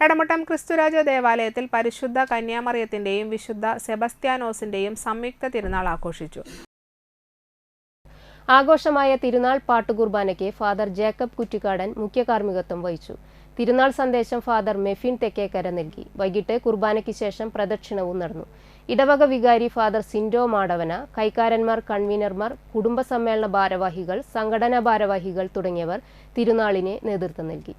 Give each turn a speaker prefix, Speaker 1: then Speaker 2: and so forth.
Speaker 1: എടമുട്ടം ക്രിസ്തുരാജ ദേവാലയത്തിൽ പരിശുദ്ധ കന്യാമറിയത്തിന്റെയും വിശുദ്ധ സെബസ്ത്യാനോസിന്റെയും സംയുക്ത തിരുനാൾ ആഘോഷിച്ചു.
Speaker 2: ആഘോഷമായ തിരുനാൾ പാട്ടുകുർബാനയ്ക്ക് ഫാദർ ജേക്കബ് കുറ്റിക്കാടൻ മുഖ്യ കാർമ്മികത്വം വഹിച്ചു. തിരുനാൾ സന്ദേശം ഫാദർ മെഫിൻ തെക്കേക്കര നൽകി. വൈകിട്ട് കുർബാനയ്ക്ക് ശേഷം പ്രദക്ഷിണവും നടന്നു. ഇടവക വികാരി ഫാദർ സിൻഡോ മാടവന, കൈക്കാരന്മാർ, കൺവീനർമാർ, കുടുംബ സമ്മേളന ഭാരവാഹികൾ, സംഘടനാ ഭാരവാഹികൾ തുടങ്ങിയവർ തിരുനാളിന് നേതൃത്വം നൽകി.